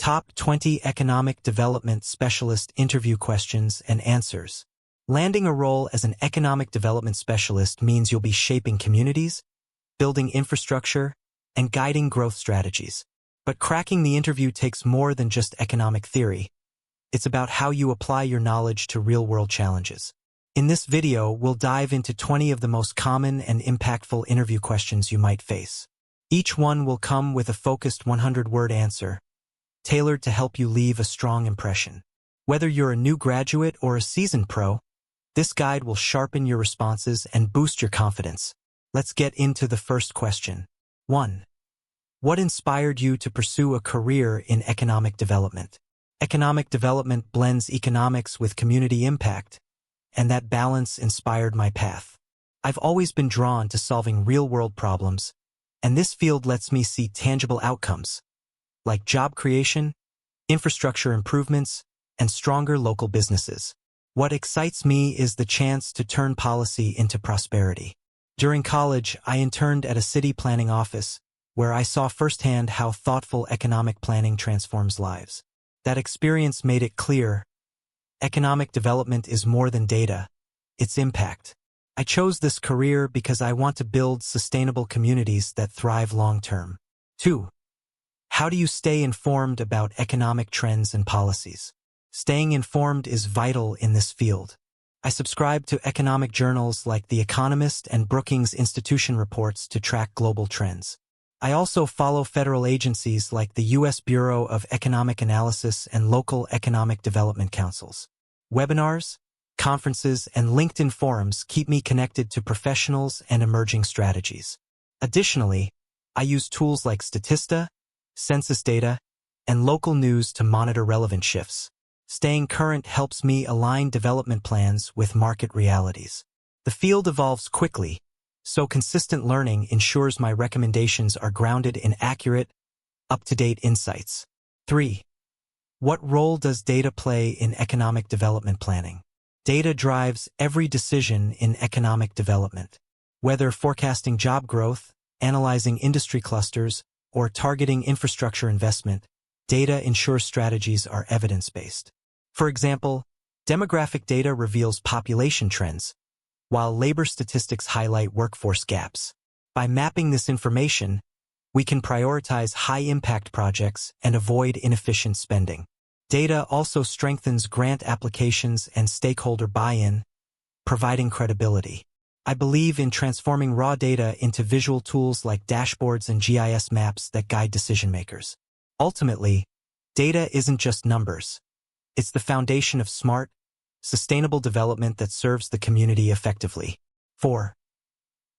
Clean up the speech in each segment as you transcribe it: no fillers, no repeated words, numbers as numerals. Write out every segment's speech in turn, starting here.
Top 20 Economic Development Specialist Interview Questions and Answers. Landing a role as an economic development specialist means you'll be shaping communities, building infrastructure, and guiding growth strategies. But cracking the interview takes more than just economic theory. It's about how you apply your knowledge to real-world challenges. In this video, we'll dive into 20 of the most common and impactful interview questions you might face. Each one will come with a focused 100-word answer, tailored to help you leave a strong impression. Whether you're a new graduate or a seasoned pro, this guide will sharpen your responses and boost your confidence. Let's get into the first question. 1. What inspired you to pursue a career in economic development? Economic development blends economics with community impact, and that balance inspired my path. I've always been drawn to solving real-world problems, and this field lets me see tangible outcomes, like job creation, infrastructure improvements, and stronger local businesses. What excites me is the chance to turn policy into prosperity. During college, I interned at a city planning office, where I saw firsthand how thoughtful economic planning transforms lives. That experience made it clear, economic development is more than data, it's impact. I chose this career because I want to build sustainable communities that thrive long-term. 2. How do you stay informed about economic trends and policies? Staying informed is vital in this field. I subscribe to economic journals like The Economist and Brookings Institution reports to track global trends. I also follow federal agencies like the U.S. Bureau of Economic Analysis and local economic development councils. Webinars, conferences, and LinkedIn forums keep me connected to professionals and emerging strategies. Additionally, I use tools like Statista, census data, and local news to monitor relevant shifts. Staying current helps me align development plans with market realities. The field evolves quickly, so consistent learning ensures my recommendations are grounded in accurate, up-to-date insights. 3. What role does data play in economic development planning? Data drives every decision in economic development. Whether forecasting job growth, analyzing industry clusters, or targeting infrastructure investment, data ensures strategies are evidence-based. For example, demographic data reveals population trends, while labor statistics highlight workforce gaps. By mapping this information, we can prioritize high-impact projects and avoid inefficient spending. Data also strengthens grant applications and stakeholder buy-in, providing credibility. I believe in transforming raw data into visual tools like dashboards and GIS maps that guide decision-makers. Ultimately, data isn't just numbers. It's the foundation of smart, sustainable development that serves the community effectively. 4.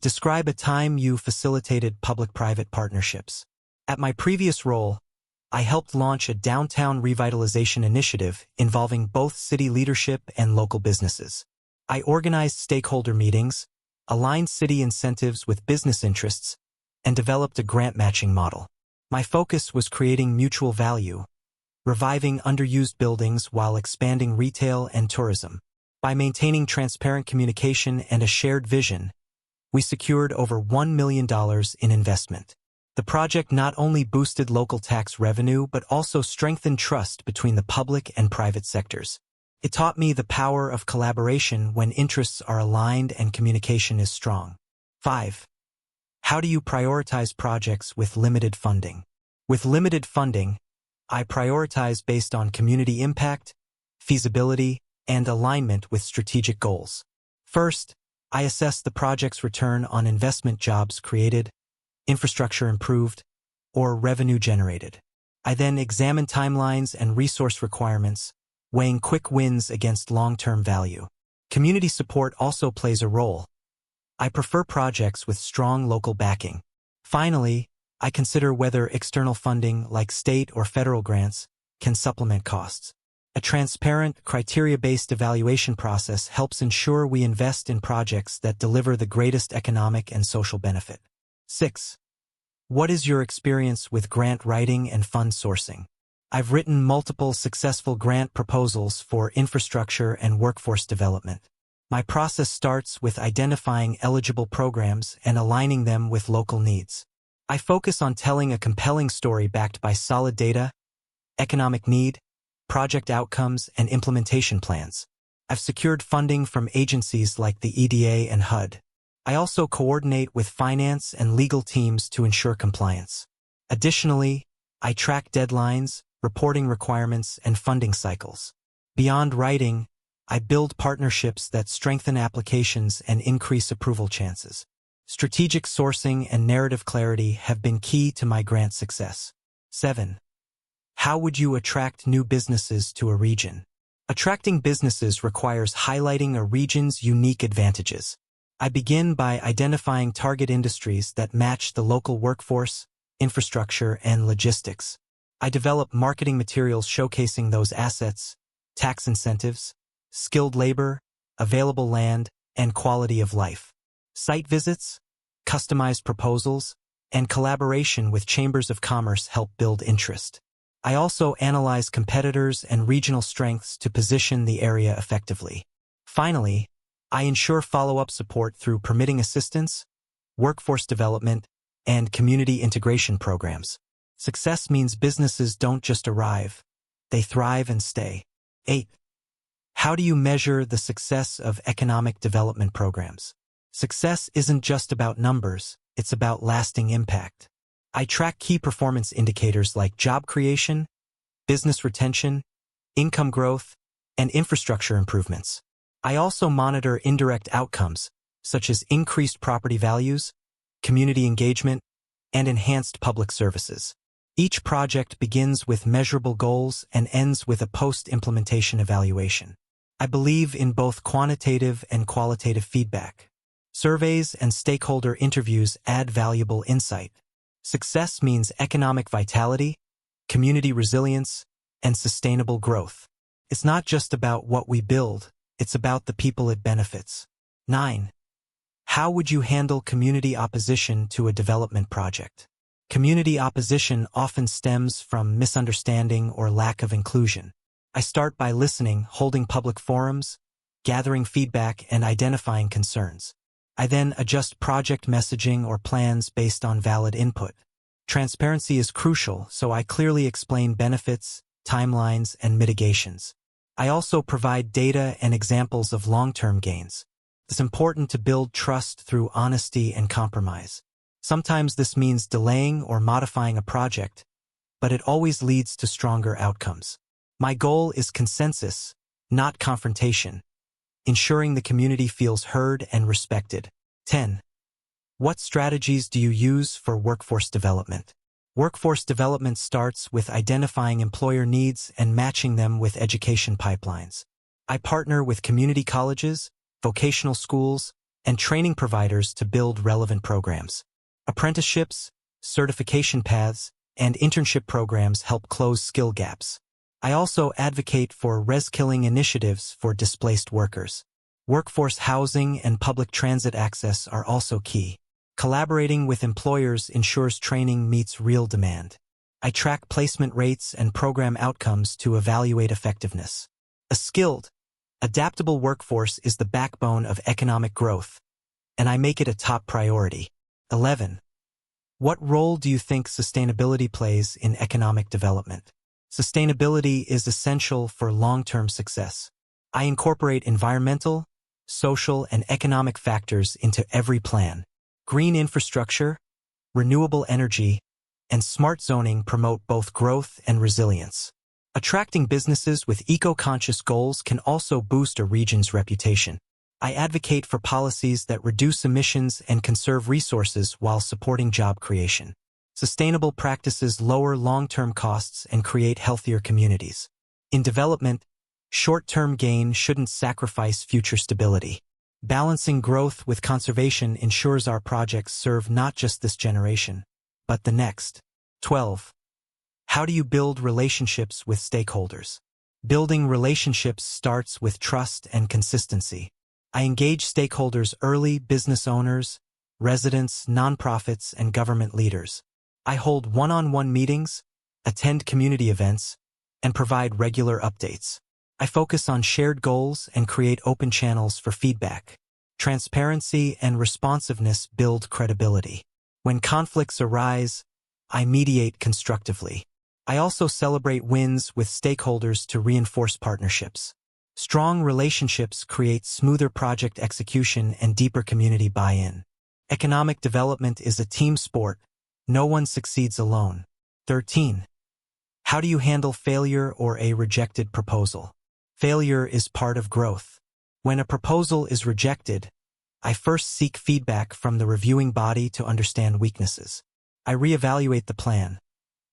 Describe a time you facilitated public-private partnerships. At my previous role, I helped launch a downtown revitalization initiative involving both city leadership and local businesses. I organized stakeholder meetings, aligned city incentives with business interests, and developed a grant-matching model. My focus was creating mutual value, reviving underused buildings while expanding retail and tourism. By maintaining transparent communication and a shared vision, we secured over $1 million in investment. The project not only boosted local tax revenue but also strengthened trust between the public and private sectors. It taught me the power of collaboration when interests are aligned and communication is strong. 5. How do you prioritize projects with limited funding? With limited funding, I prioritize based on community impact, feasibility, and alignment with strategic goals. First, I assess the project's return on investment, jobs created, infrastructure improved, or revenue generated. I then examine timelines and resource requirements, weighing quick wins against long-term value. Community support also plays a role. I prefer projects with strong local backing. Finally, I consider whether external funding, like state or federal grants, can supplement costs. A transparent, criteria-based evaluation process helps ensure we invest in projects that deliver the greatest economic and social benefit. 6. What is your experience with grant writing and fund sourcing? I've written multiple successful grant proposals for infrastructure and workforce development. My process starts with identifying eligible programs and aligning them with local needs. I focus on telling a compelling story backed by solid data, economic need, project outcomes, and implementation plans. I've secured funding from agencies like the EDA and HUD. I also coordinate with finance and legal teams to ensure compliance. Additionally, I track deadlines, reporting requirements, and funding cycles. Beyond writing, I build partnerships that strengthen applications and increase approval chances. Strategic sourcing and narrative clarity have been key to my grant success. 7. How would you attract new businesses to a region? Attracting businesses requires highlighting a region's unique advantages. I begin by identifying target industries that match the local workforce, infrastructure, and logistics. I develop marketing materials showcasing those assets, tax incentives, skilled labor, available land, and quality of life. Site visits, customized proposals, and collaboration with chambers of commerce help build interest. I also analyze competitors and regional strengths to position the area effectively. Finally, I ensure follow-up support through permitting assistance, workforce development, and community integration programs. Success means businesses don't just arrive, they thrive and stay. 8. How do you measure the success of economic development programs? Success isn't just about numbers, it's about lasting impact. I track key performance indicators like job creation, business retention, income growth, and infrastructure improvements. I also monitor indirect outcomes, such as increased property values, community engagement, and enhanced public services. Each project begins with measurable goals and ends with a post-implementation evaluation. I believe in both quantitative and qualitative feedback. Surveys and stakeholder interviews add valuable insight. Success means economic vitality, community resilience, and sustainable growth. It's not just about what we build, it's about the people it benefits. 9. How would you handle community opposition to a development project? Community opposition often stems from misunderstanding or lack of inclusion. I start by listening, holding public forums, gathering feedback, and identifying concerns. I then adjust project messaging or plans based on valid input. Transparency is crucial, so I clearly explain benefits, timelines, and mitigations. I also provide data and examples of long-term gains. It's important to build trust through honesty and compromise. Sometimes this means delaying or modifying a project, but it always leads to stronger outcomes. My goal is consensus, not confrontation, ensuring the community feels heard and respected. 10. What strategies do you use for workforce development? Workforce development starts with identifying employer needs and matching them with education pipelines. I partner with community colleges, vocational schools, and training providers to build relevant programs. Apprenticeships, certification paths, and internship programs help close skill gaps. I also advocate for reskilling initiatives for displaced workers. Workforce housing and public transit access are also key. Collaborating with employers ensures training meets real demand. I track placement rates and program outcomes to evaluate effectiveness. A skilled, adaptable workforce is the backbone of economic growth, and I make it a top priority. 11. What role do you think sustainability plays in economic development? Sustainability is essential for long-term success. I incorporate environmental, social, and economic factors into every plan. Green infrastructure, renewable energy, and smart zoning promote both growth and resilience. Attracting businesses with eco-conscious goals can also boost a region's reputation. I advocate for policies that reduce emissions and conserve resources while supporting job creation. Sustainable practices lower long-term costs and create healthier communities. In development, short-term gain shouldn't sacrifice future stability. Balancing growth with conservation ensures our projects serve not just this generation, but the next. 12. How do you build relationships with stakeholders? Building relationships starts with trust and consistency. I engage stakeholders early: business owners, residents, nonprofits, and government leaders. I hold one-on-one meetings, attend community events, and provide regular updates. I focus on shared goals and create open channels for feedback. Transparency and responsiveness build credibility. When conflicts arise, I mediate constructively. I also celebrate wins with stakeholders to reinforce partnerships. Strong relationships create smoother project execution and deeper community buy-in. Economic development is a team sport. No one succeeds alone. 13. How do you handle failure or a rejected proposal? Failure is part of growth. When a proposal is rejected, I first seek feedback from the reviewing body to understand weaknesses. I reevaluate the plan.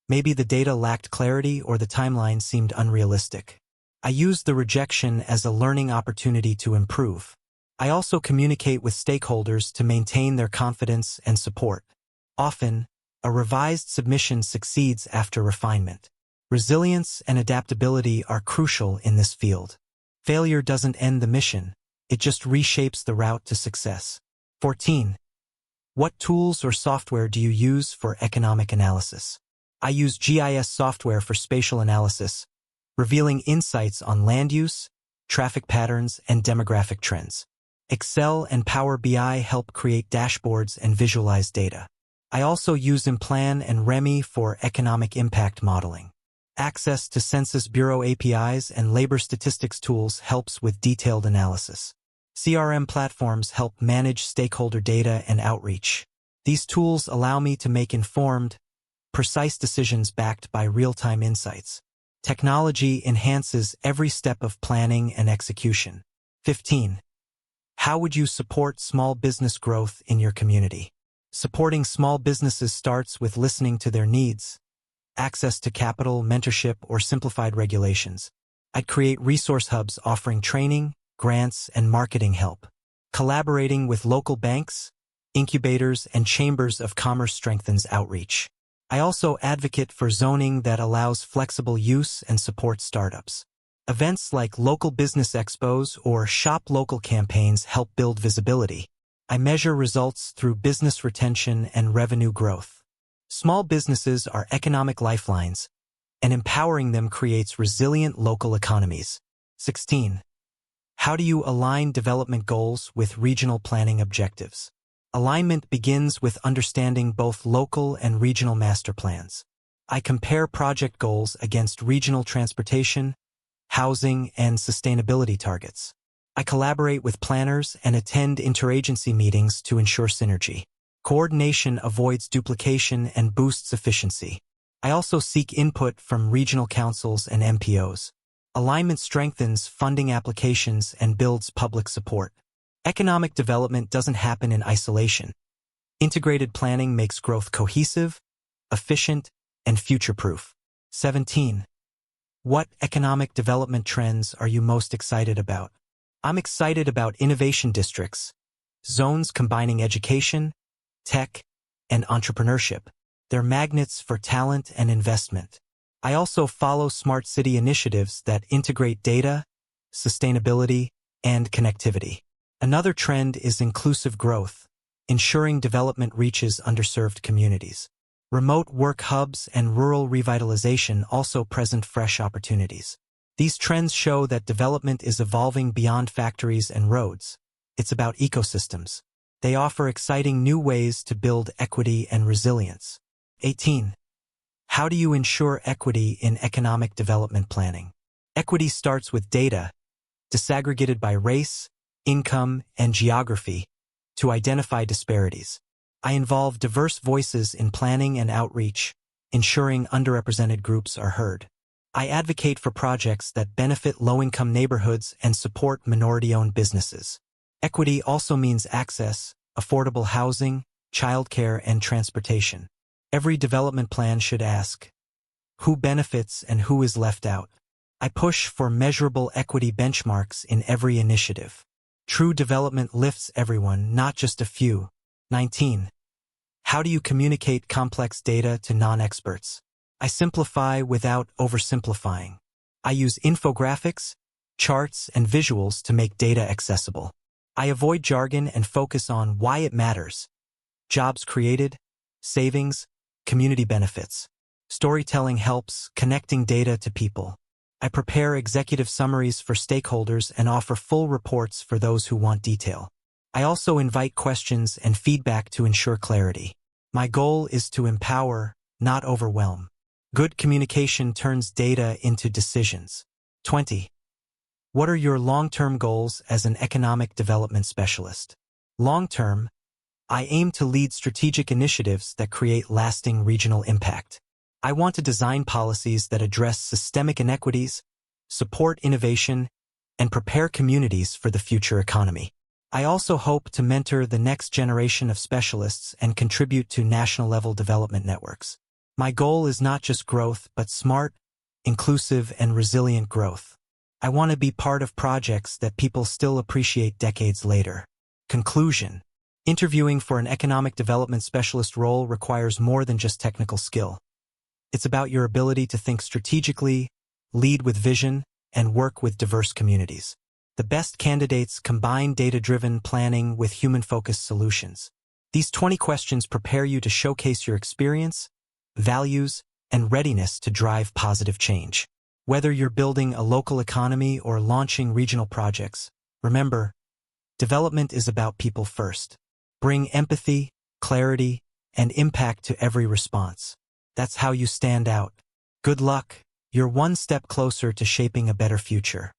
Maybe the data lacked clarity or the timeline seemed unrealistic. I use the rejection as a learning opportunity to improve. I also communicate with stakeholders to maintain their confidence and support. Often, a revised submission succeeds after refinement. Resilience and adaptability are crucial in this field. Failure doesn't end the mission, it just reshapes the route to success. 14. What tools or software do you use for economic analysis? I use GIS software for spatial analysis, revealing insights on land use, traffic patterns, and demographic trends. Excel and Power BI help create dashboards and visualize data. I also use Implan and REMI for economic impact modeling. Access to Census Bureau APIs and labor statistics tools helps with detailed analysis. CRM platforms help manage stakeholder data and outreach. These tools allow me to make informed, precise decisions backed by real-time insights. Technology enhances every step of planning and execution. 15. How would you support small business growth in your community? Supporting small businesses starts with listening to their needs, access to capital, mentorship, or simplified regulations. I'd create resource hubs offering training, grants, and marketing help. Collaborating with local banks, incubators, and chambers of commerce strengthens outreach. I also advocate for zoning that allows flexible use and supports startups. Events like local business expos or shop local campaigns help build visibility. I measure results through business retention and revenue growth. Small businesses are economic lifelines, and empowering them creates resilient local economies. 16. How do you align development goals with regional planning objectives? Alignment begins with understanding both local and regional master plans. I compare project goals against regional transportation, housing, and sustainability targets. I collaborate with planners and attend interagency meetings to ensure synergy. Coordination avoids duplication and boosts efficiency. I also seek input from regional councils and MPOs. Alignment strengthens funding applications and builds public support. Economic development doesn't happen in isolation. Integrated planning makes growth cohesive, efficient, and future-proof. 17. What economic development trends are you most excited about? I'm excited about innovation districts, zones combining education, tech, and entrepreneurship. They're magnets for talent and investment. I also follow smart city initiatives that integrate data, sustainability, and connectivity. Another trend is inclusive growth, ensuring development reaches underserved communities. Remote work hubs and rural revitalization also present fresh opportunities. These trends show that development is evolving beyond factories and roads. It's about ecosystems. They offer exciting new ways to build equity and resilience. 18. How do you ensure equity in economic development planning? Equity starts with data, disaggregated by race, income, and geography, to identify disparities. I involve diverse voices in planning and outreach, ensuring underrepresented groups are heard. I advocate for projects that benefit low-income neighborhoods and support minority-owned businesses. Equity also means access, affordable housing, childcare, and transportation. Every development plan should ask, who benefits and who is left out? I push for measurable equity benchmarks in every initiative. True development lifts everyone, not just a few. 19. How do you communicate complex data to non-experts? I simplify without oversimplifying. I use infographics, charts, and visuals to make data accessible. I avoid jargon and focus on why it matters. Jobs created, savings, community benefits. Storytelling helps connecting data to people. I prepare executive summaries for stakeholders and offer full reports for those who want detail. I also invite questions and feedback to ensure clarity. My goal is to empower, not overwhelm. Good communication turns data into decisions. 20. What are your long-term goals as an economic development specialist? Long-term, I aim to lead strategic initiatives that create lasting regional impact. I want to design policies that address systemic inequities, support innovation, and prepare communities for the future economy. I also hope to mentor the next generation of specialists and contribute to national-level development networks. My goal is not just growth, but smart, inclusive, and resilient growth. I want to be part of projects that people still appreciate decades later. Conclusion. Interviewing for an economic development specialist role requires more than just technical skill. It's about your ability to think strategically, lead with vision, and work with diverse communities. The best candidates combine data-driven planning with human-focused solutions. These 20 questions prepare you to showcase your experience, values, and readiness to drive positive change. Whether you're building a local economy or launching regional projects, remember, development is about people first. Bring empathy, clarity, and impact to every response. That's how you stand out. Good luck. You're one step closer to shaping a better future.